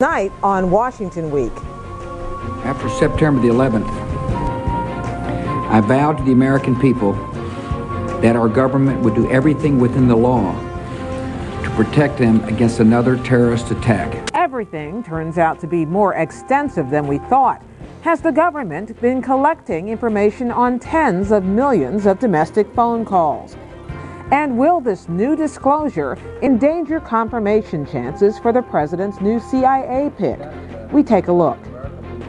Tonight on Washington Week. After September the 11th, I vowed to the American people that our government would do everything within the law to protect them against another terrorist attack. Everything turns out to be more extensive than we thought. Has the government been collecting information on tens of millions of domestic phone calls? And will this new disclosure endanger confirmation chances for the president's new CIA pick? We take a look.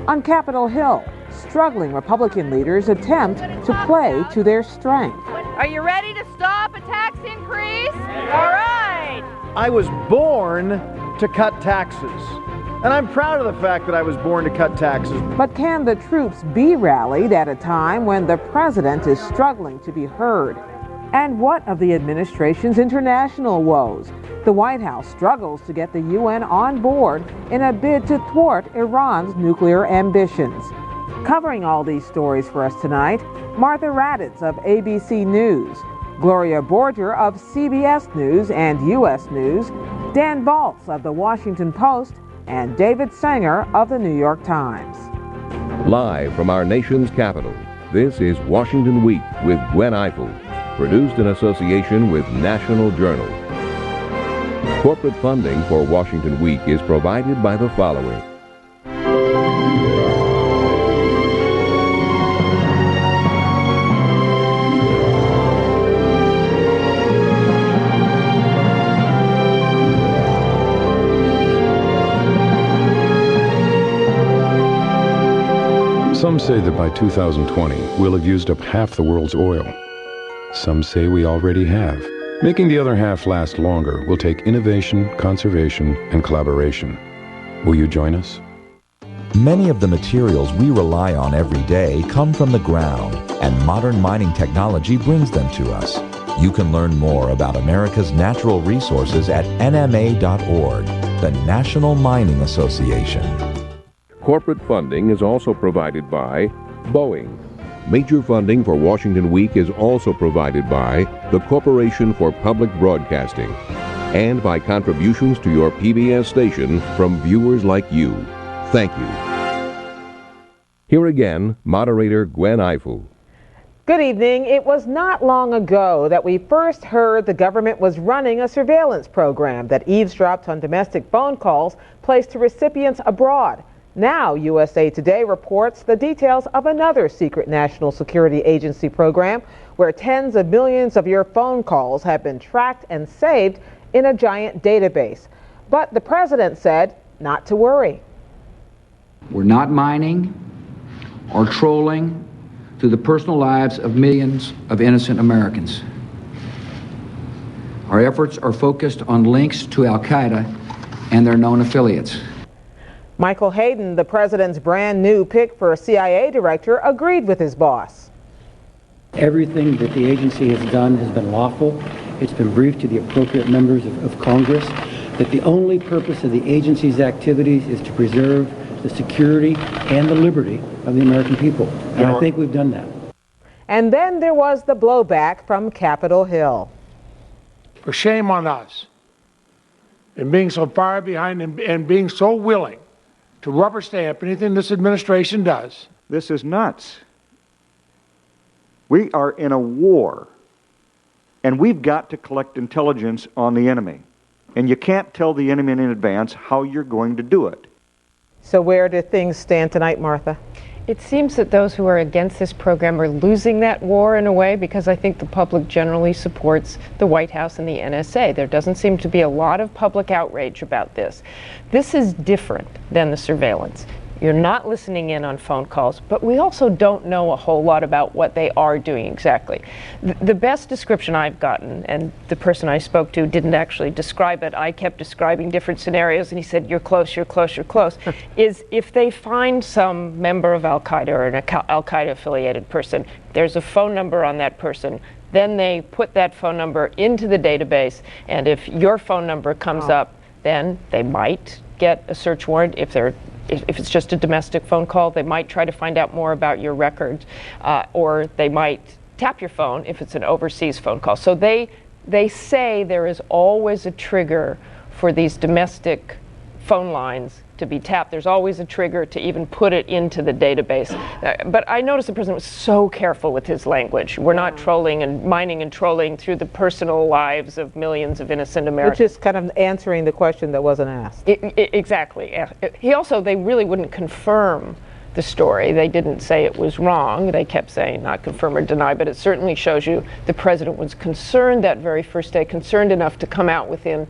On Capitol Hill, struggling Republican leaders attempt to play to their strength. Are you ready to stop a tax increase? All right. I was born to cut taxes. And I'm proud of the fact that I was born to cut taxes. But can the troops be rallied at a time when the president is struggling to be heard? And what of the administration's international woes? The White House struggles to get the UN on board in a bid to thwart Iran's nuclear ambitions. Covering all these stories for us tonight, Martha Raddatz of ABC News, Gloria Borger of CBS News and U.S. News, Dan Baltz of The Washington Post, and David Sanger of The New York Times. Live from our nation's capital, this is Washington Week with Gwen Ifill. Produced in association with National Journal. Corporate funding for Washington Week is provided by the following. Some say that by 2020, we'll have used up half the world's oil. Some say we already have. Making the other half last longer will take innovation, conservation, and collaboration. Will you join us? Many of the materials we rely on every day come from the ground, and modern mining technology brings them to us. You can learn more about America's natural resources at nma.org, the National Mining Association. Corporate funding is also provided by Boeing. Major funding for Washington Week is also provided by the Corporation for Public Broadcasting and by contributions to your PBS station from viewers like you. Thank you. Here again, moderator Gwen Ifill. Good evening. It was not long ago that we first heard the government was running a surveillance program that eavesdropped on domestic phone calls placed to recipients abroad. Now, USA Today reports the details of another secret National Security Agency program where tens of millions of your phone calls have been tracked and saved in a giant database. But the president said not to worry. We're not mining or trolling through the personal lives of millions of innocent Americans. Our efforts are focused on links to Al-Qaeda and their known affiliates. Michael Hayden, the president's brand new pick for a CIA director, agreed with his boss. Everything that the agency has done has been lawful. It's been briefed to the appropriate members of Congress that the only purpose of the agency's activities is to preserve the security and the liberty of the American people. And I think we've done that. And then there was the blowback from Capitol Hill. For shame on us in being so far behind and being so willing to rubber stamp anything this administration does. This is nuts. We are in a war, and we've got to collect intelligence on the enemy. And you can't tell the enemy in advance how you're going to do it. So where do things stand tonight, Martha? It seems that those who are against this program are losing that war in a way, because I think the public generally supports the White House and the NSA. There doesn't seem to be a lot of public outrage about this. This is different than the surveillance. You're not listening in on phone calls, but we also don't know a whole lot about what they are doing exactly. The best description I've gotten, and the person I spoke to didn't actually describe it, I kept describing different scenarios, and he said, you're close, you're close, you're close, is if they find some member of Al-Qaeda or an Al-Qaeda affiliated person, there's a phone number on that person, then they put that phone number into the database, and if your phone number comes up, then they might get a search warrant. If it's just a domestic phone call, they might try to find out more about your records, or they might tap your phone if it's an overseas phone call. So they say there is always a trigger for these domestic phone lines to be tapped. There's always a trigger to even put it into the database. But I noticed the president was so careful with his language. We're not trolling and mining and trolling through the personal lives of millions of innocent Americans. Which is kind of answering the question that wasn't asked. Exactly. They really wouldn't confirm the story. They didn't say it was wrong. They kept saying not confirm or deny, but it certainly shows you the president was concerned that very first day, concerned enough to come out within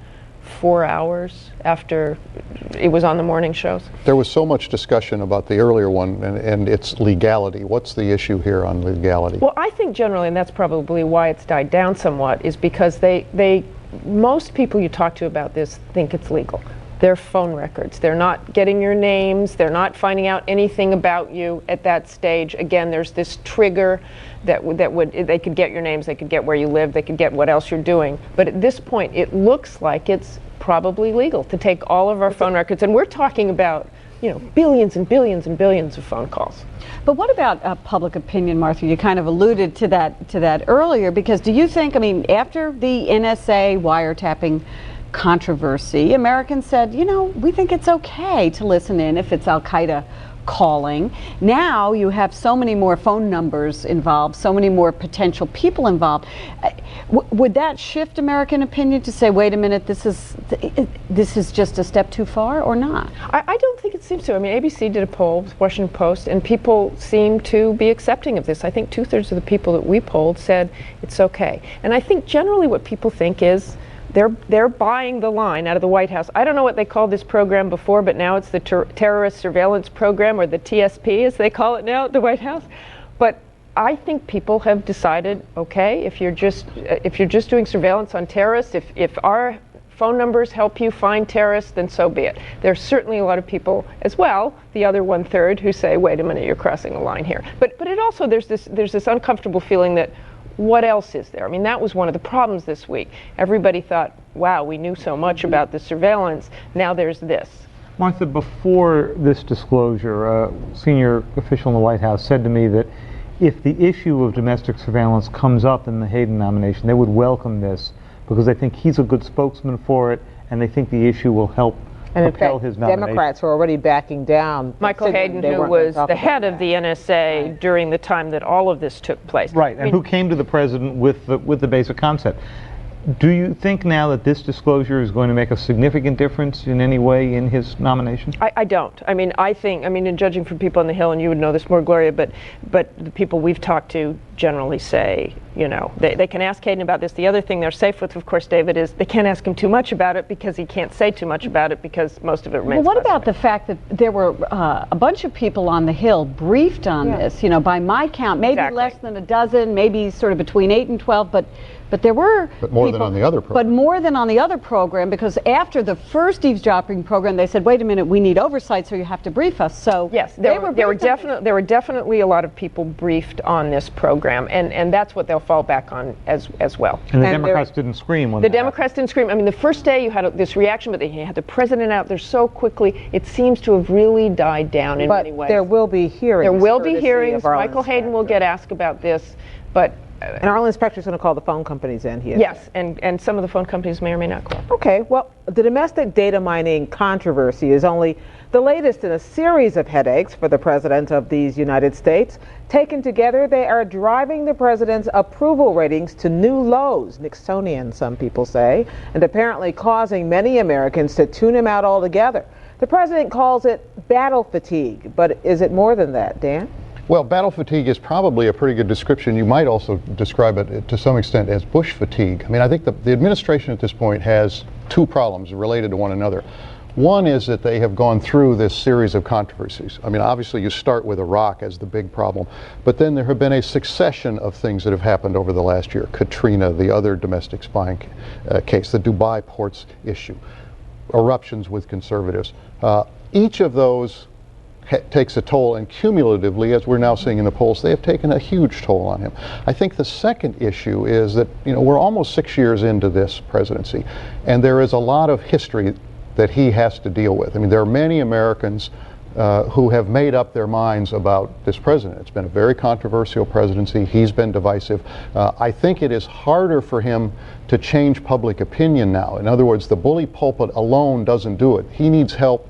4 hours after it was on the morning shows. There was so much discussion about the earlier one and its legality. What's the issue here on legality? Well, I think generally, and that's probably why it's died down somewhat, is because most people you talk to about this think it's legal. They're phone records. They're not getting your names. They're not finding out anything about you at that stage. Again, there's this trigger that they could get your names, they could get where you live, they could get what else you're doing. But at this point, it looks like it's probably legal to take all of our phone records. And we're talking about, billions and billions and billions of phone calls. But what about public opinion, Martha? You kind of alluded to that earlier, because do you think, after the NSA wiretapping controversy, Americans said, we think it's okay to listen in if it's Al-Qaeda calling. Now you have so many more phone numbers involved, so many more potential people involved. Would that shift American opinion to say, wait a minute, this is just a step too far, or not? I don't think it seems to. ABC did a poll, Washington Post, and people seem to be accepting of this. I think 2/3 of the people that we polled said it's okay. And I think generally what people think is they're buying the line out of the White House. I don't know what they called this program before, but now it's the Terrorist Surveillance Program, or the TSP as they call it now at the White House. But I think people have decided, okay, if you're just doing surveillance on terrorists, if our phone numbers help you find terrorists, then so be it. There's certainly a lot of people as well, the other 1/3, who say, wait a minute, you're crossing a line here. But it also, there's this uncomfortable feeling that, what else is there? That was one of the problems this week. Everybody thought, wow, we knew so much about the surveillance. Now there's this. Martha, before this disclosure, a senior official in the White House said to me that if the issue of domestic surveillance comes up in the Hayden nomination, they would welcome this because they think he's a good spokesman for it, and they think the issue will help propel his nomination. Democrats are already backing down. Michael Hayden, who was the head of the NSA during the time that all of this took place. Right, and who came to the president with the basic concept. Do you think now that this disclosure is going to make a significant difference in any way in his nomination? I don't. I think, in judging from people on the Hill, and you would know this more, Gloria, but the people we've talked to generally say, they can ask Hayden about this. The other thing they're safe with, of course, David, is they can't ask him too much about it because he can't say too much about it because most of it remains. Well, what about the fact that there were a bunch of people on the Hill briefed on this? By my count, maybe less than a dozen, maybe sort of between 8 and 12, but there were more than on the other program. But more than on the other program, because after the first eavesdropping program, they said, wait a minute, we need oversight, so you have to brief us. So yes, there were definitely a lot of people briefed on this program, and that's what they'll fall back on as well. And the Democrats didn't scream when the Democrats didn't scream. The first day you had this reaction, but they had the president out there so quickly. It seems to have really died down in many ways. There will be hearings. There will be hearings. Michael Hayden will get asked about this, but. And our inspector's going to call the phone companies in here. Yes, and some of the phone companies may or may not call. Okay, well, the domestic data mining controversy is only the latest in a series of headaches for the president of these United States. Taken together, they are driving the president's approval ratings to new lows, Nixonian, some people say, and apparently causing many Americans to tune him out altogether. The president calls it battle fatigue, but is it more than that, Dan? Well, battle fatigue is probably a pretty good description. You might also describe it to some extent as Bush fatigue. I think the administration at this point has two problems related to one another. One is that they have gone through this series of controversies. Obviously you start with Iraq as the big problem, but then there have been a succession of things that have happened over the last year. Katrina, the other domestic spying case, the Dubai ports issue, eruptions with conservatives. Each of those takes a toll, and cumulatively, as we're now seeing in the polls, they have taken a huge toll on him. I think the second issue is that we're almost 6 years into this presidency, and there is a lot of history that he has to deal with. There are many Americans who have made up their minds about this president. It's been a very controversial presidency. He's been divisive. I think it is harder for him to change public opinion now. In other words, the bully pulpit alone doesn't do it. He needs help